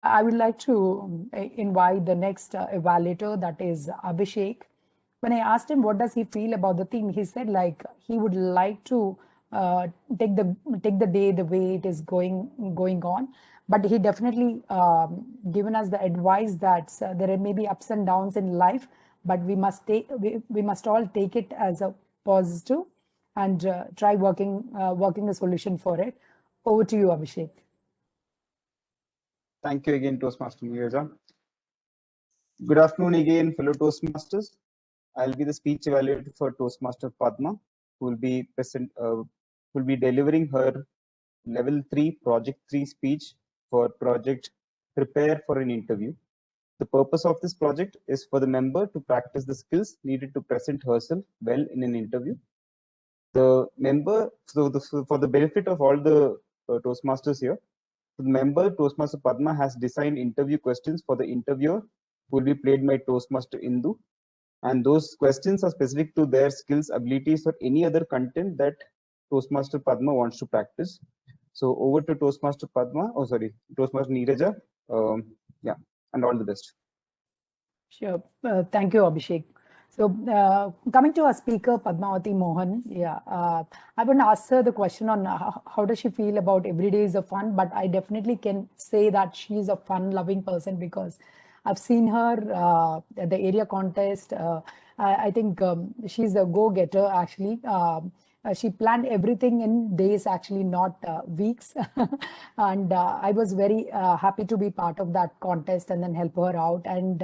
I would like to invite the next evaluator, that is Abhishek. When I asked him what does he feel about the theme, he said like he would like to uh, take the day the way it is going on, but he definitely given us the advice that there may be ups and downs in life, but we must all take it as a positive and try working a solution for it. Over to you, Abhishek. Thank you again, Toastmaster Neeraja. Good afternoon again, fellow Toastmasters. I'll be the speech evaluator for Toastmaster Padma, who will be delivering her Level 3 Project 3 speech for project Prepare for an Interview. The purpose of this project is for the member to practice the skills needed to present herself well in an interview. The member, for the benefit of all the Toastmasters here, the member Toastmaster Padma has designed interview questions for the interviewer who will be played by Toastmaster Indu. And those questions are specific to their skills, abilities, or any other content that Toastmaster Padma wants to practice. So over to Toastmaster Padma, Toastmaster Neeraja. Yeah, and all the best. Sure. Thank you, Abhishek. So, coming to our speaker, Padmavati Mohan, yeah, I wouldn't ask her the question on how does she feel about every day is a fun, but I definitely can say that she's a fun-loving person because I've seen her at the area contest. I think she's a go-getter, actually. She planned everything in days, actually, not weeks. And I was very happy to be part of that contest and then help her out. And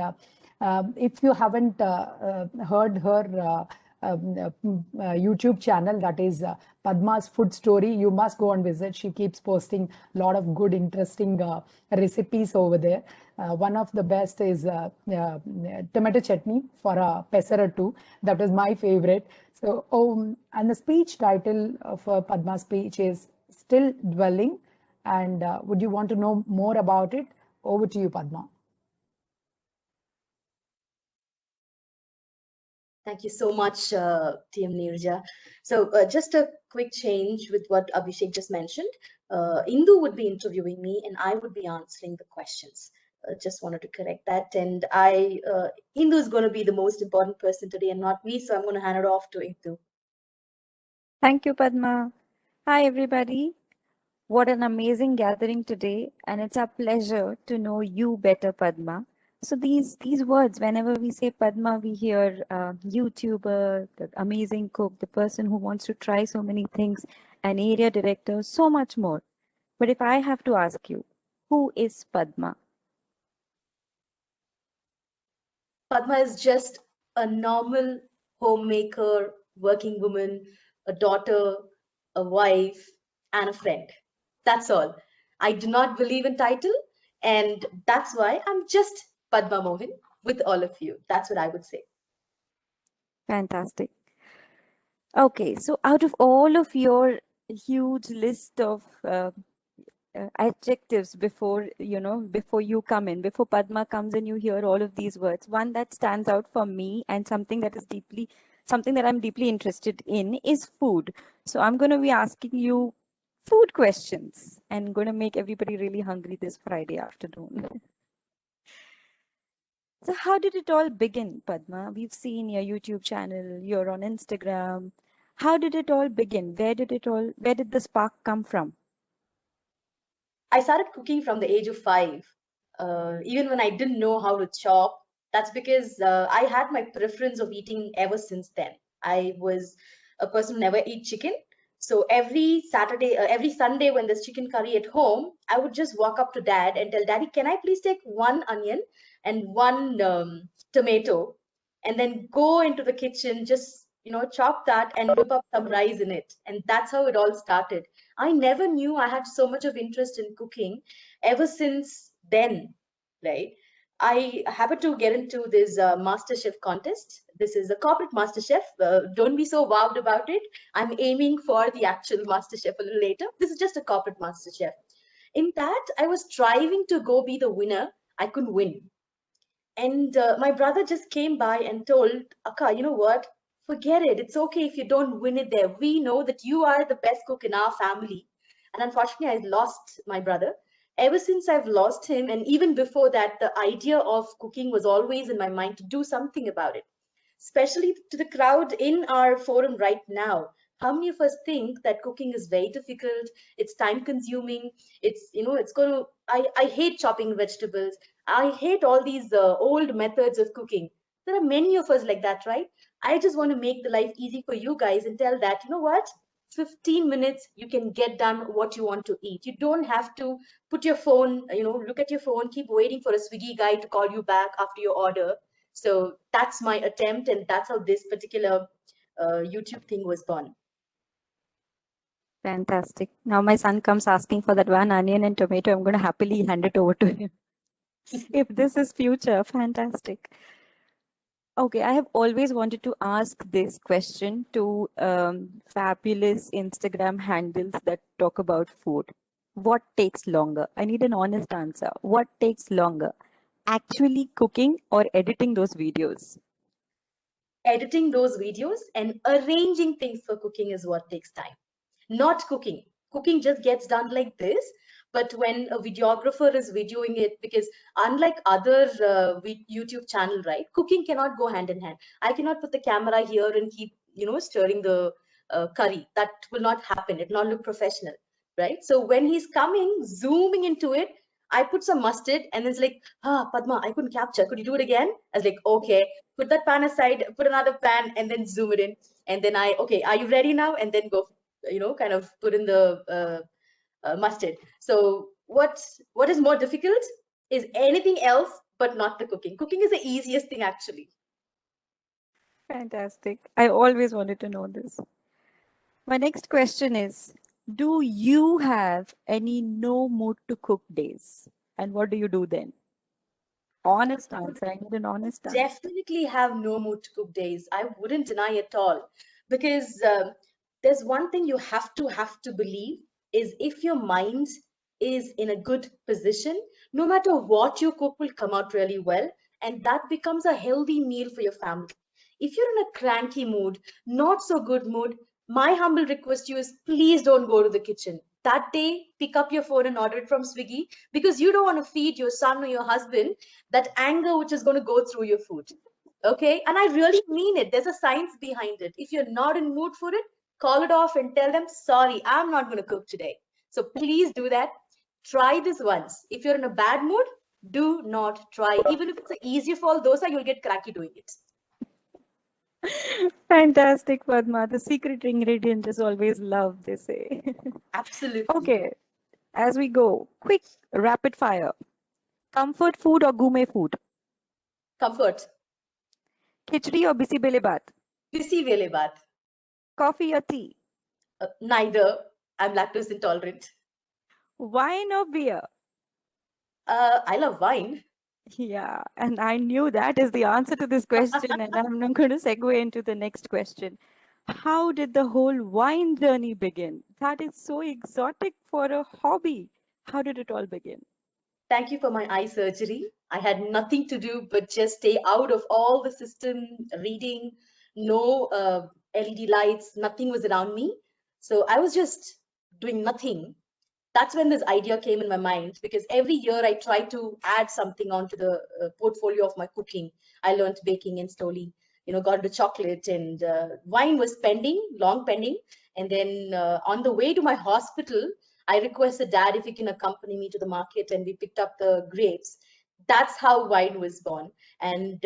if you haven't heard her YouTube channel, that is Padma's Food Story, you must go and visit. She keeps posting a lot of good, interesting recipes over there. One of the best is tomato chutney for a pesara too. That was my favorite. So, and the speech title of Padma's speech is Still Dwelling. And would you want to know more about it? Over to you, Padma. Thank you so much, TM Nirja. So just a quick change with what Abhishek just mentioned. Indu would be interviewing me and I would be answering the questions. Just wanted to correct that. And Indu is going to be the most important person today and not me. So I'm going to hand it off to Indu. Thank you, Padma. Hi, everybody. What an amazing gathering today, and it's a pleasure to know you better, Padma. So these words, whenever we say Padma, we hear YouTuber, the amazing cook, the person who wants to try so many things, an area director, so much more. But if I have to ask you, who is Padma? Padma is just a normal homemaker, working woman, a daughter, a wife, and a friend. That's all. I do not believe in title, and that's why I'm just Padma Mohan with all of you. That's what I would say. Fantastic. Okay, so out of all of your huge list of adjectives before you come in, before Padma comes in, you hear all of these words. One that stands out for me and something that I'm deeply interested in is food. So I'm going to be asking you food questions and going to make everybody really hungry this Friday afternoon. So how did it all begin, Padma? We've seen your YouTube channel, you're on Instagram. How did it all begin? Where did the spark come from? I started cooking from the age of 5. Even when I didn't know how to chop, that's because I had my preference of eating ever since then. I was a person who never eat chicken. So every Sunday when there's chicken curry at home, I would just walk up to dad and tell daddy, can I please take one onion and one tomato and then go into the kitchen, just, chop that and whip up some rice in it. And that's how it all started. I never knew I had so much of interest in cooking ever since then, right? I happened to get into this MasterChef contest. This is a corporate MasterChef. Don't be so wowed about it. I'm aiming for the actual MasterChef a little later. This is just a corporate MasterChef. In that, I was striving to go be the winner. I couldn't win. And my brother just came by and told, Akka, you know what? Forget it. It's okay if you don't win it there. We know that you are the best cook in our family. And unfortunately, I lost my brother. Ever since I've lost him, and even before that, the idea of cooking was always in my mind to do something about it. Especially to the crowd in our forum right now. How many of us think that cooking is very difficult? It's time consuming. It's going to, I hate chopping vegetables. I hate all these old methods of cooking. There are many of us like that, right? I just want to make the life easy for you guys and tell that, you know what? 15 minutes, you can get done what you want to eat. You don't have to put your phone, look at your phone, keep waiting for a Swiggy guy to call you back after your order. So that's my attempt, and that's how this particular YouTube thing was born. Fantastic. Now my son comes asking for that one onion and tomato. I'm going to happily hand it over to him. If this is future, fantastic. Okay, I have always wanted to ask this question to fabulous Instagram handles that talk about food. What takes longer? I need an honest answer. What takes longer? Actually cooking or editing those videos? Editing those videos and arranging things for cooking is what takes time, not cooking. Cooking just gets done like this. But when a videographer is videoing it, because unlike other YouTube channel, right, cooking cannot go hand in hand. I cannot put the camera here and keep, stirring the curry. That will not happen. It will not look professional, right? So when he's coming, zooming into it, I put some mustard and it's like, Padma, I couldn't capture. Could you do it again? I was like, okay, put that pan aside, put another pan, and then zoom it in. And then okay, are you ready now? And then go, kind of put in the mustard. So what is more difficult is anything else, but not the cooking. Cooking is the easiest thing, actually. Fantastic. I always wanted to know this. My next question is, do you have any no mood to cook days? And what do you do then? Honest answer. I need an honest answer. Definitely have no mood to cook days. I wouldn't deny at all, because there's one thing you have to believe is if your mind is in a good position, no matter what you cook will come out really well, and that becomes a healthy meal for your family. If you're in a cranky mood, not so good mood, my humble request to you is please don't go to the kitchen. That day, pick up your phone and order it from Swiggy, because you don't want to feed your son or your husband that anger which is going to go through your food. Okay, and I really mean it. There's a science behind it. If you're not in mood for it, call it off and tell them, sorry, I'm not going to cook today. So please do that. Try this once. If you're in a bad mood, do not try. Even if it's an easy fall dosa, you'll get cracky doing it. Fantastic, Padma. The secret ingredient is always love, they say. Absolutely. Okay, as we go, quick rapid fire. Comfort food or gourmet food? Comfort. Khichdi or bisi bele baat? Bisi vele baat. Coffee or tea? Neither. I'm lactose intolerant. Wine or beer? I love wine. Yeah, and I knew that is the answer to this question, and I'm going to segue into the next question. How did the whole wine journey begin? That is so exotic for a hobby. How did it all begin? Thank you for my eye surgery. I had nothing to do but just stay out of all the system, reading, no LED lights, nothing was around me. So I was just doing nothing. That's when this idea came in my mind, because every year I try to add something onto the portfolio of my cooking. I learned baking and slowly, got into chocolate, and wine was pending, long pending. And then on the way to my hospital, I requested Dad if he can accompany me to the market, and we picked up the grapes. That's how wine was born. And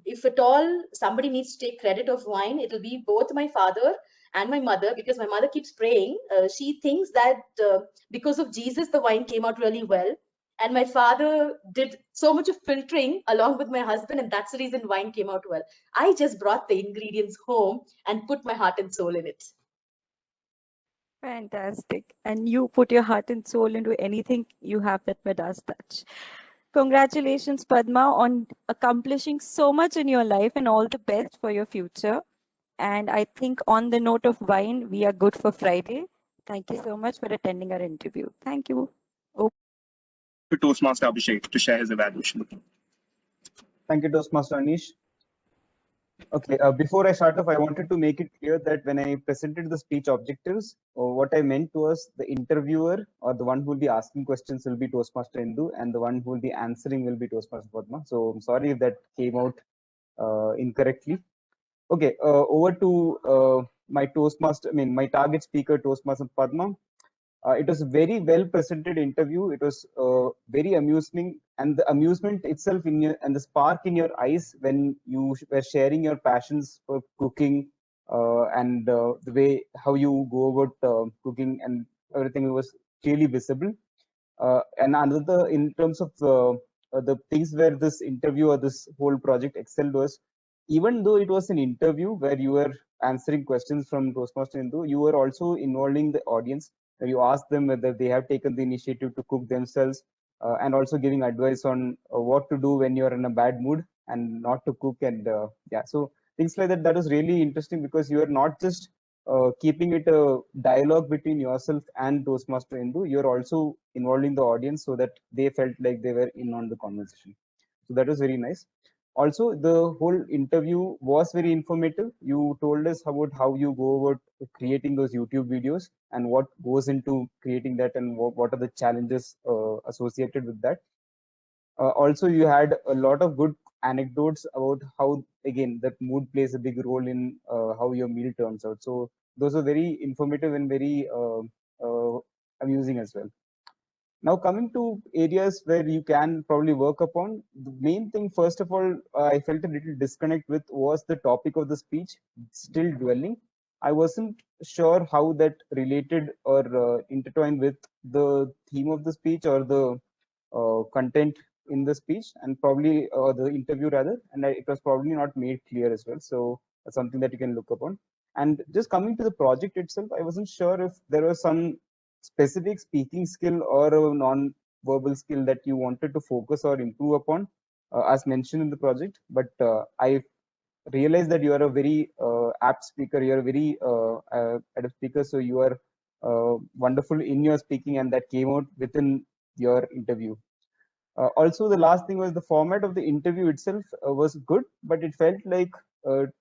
if at all somebody needs to take credit of wine, it'll be both my father and my mother, because my mother keeps praying. She thinks that because of Jesus, the wine came out really well. And my father did so much of filtering along with my husband, and that's the reason wine came out well. I just brought the ingredients home and put my heart and soul in it. Fantastic. And you put your heart and soul into anything you have that Midas touch. Congratulations, Padma, on accomplishing so much in your life, and all the best for your future. And I think on the note of wine, we are good for Friday. Thank you so much for attending our interview. Thank you. To Toastmaster Abhishek to share his evaluation with you. Thank you, Toastmaster Anish. Okay, before I start off, I wanted to make it clear that when I presented the speech objectives, what I meant was the interviewer or the one who will be asking questions will be Toastmaster Indu, and the one who will be answering will be Toastmaster Padma. So I'm sorry if that came out incorrectly. Okay, over to my Toastmaster, I mean, my target speaker, Toastmaster Padma. It was a very well presented interview. It was very amusing, and the amusement itself in your and the spark in your eyes when you were sharing your passions for cooking and the way how you go about cooking and everything was clearly visible. And another in terms of the things where this interview or this whole project excelled was, even though it was an interview where you were answering questions from Toastmaster Hindu, you were also involving the audience, where you asked them whether they have taken the initiative to cook themselves, and also giving advice on what to do when you're in a bad mood and not to cook. And yeah, so things like that, that was really interesting because you are not just keeping it a dialogue between yourself and Toastmaster Hindu, you're also involving the audience so that they felt like they were in on the conversation. So that was very nice. Also, the whole interview was very informative. You told us about how you go about creating those YouTube videos and what goes into creating that and what are the challenges associated with that. Also, you had a lot of good anecdotes about how, again, that mood plays a big role in how your meal turns out. So those are very informative and very amusing as well. Now, coming to areas where you can probably work upon, the main thing, first of all, I felt a little disconnect with was the topic of the speech, still dwelling. I wasn't sure how that related or intertwined with the theme of the speech or the content in the speech and probably the interview rather, and it was probably not made clear as well. So that's something that you can look upon. And just coming to the project itself, I wasn't sure if there was some specific speaking skill or a non-verbal skill that you wanted to focus or improve upon, as mentioned in the project. But I realized that you are a very apt speaker. You are a very adept speaker, so you are wonderful in your speaking, and that came out within your interview. Also, the last thing was the format of the interview itself was good, but it felt like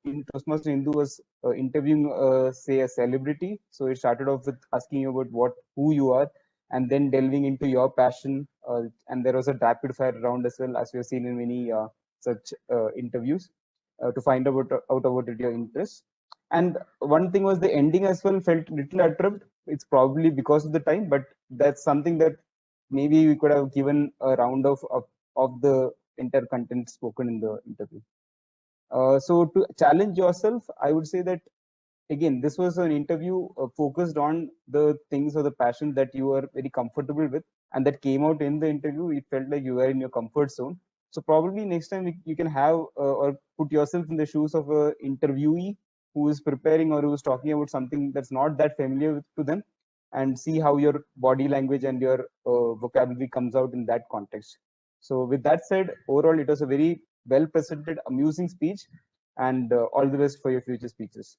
in Toastmaster Hindu was interviewing, say, a celebrity. So it started off with asking you about who you are, and then delving into your passion. And there was a rapid fire round as well, as we have seen in many such interviews, to find out about your interests. And one thing was the ending as well felt little abrupt. It's probably because of the time, but that's something that maybe we could have given a round of the entire content spoken in the interview. So to challenge yourself, I would say that again, this was an interview focused on the things or the passion that you were very comfortable with, and that came out in the interview. It felt like you were in your comfort zone. So probably next time you can have or put yourself in the shoes of a interviewee who is preparing or who is talking about something that's not that familiar to them, and see how your body language and your vocabulary comes out in that context. So with that said, overall it was a very well presented, amusing speech, and all the best for your future speeches.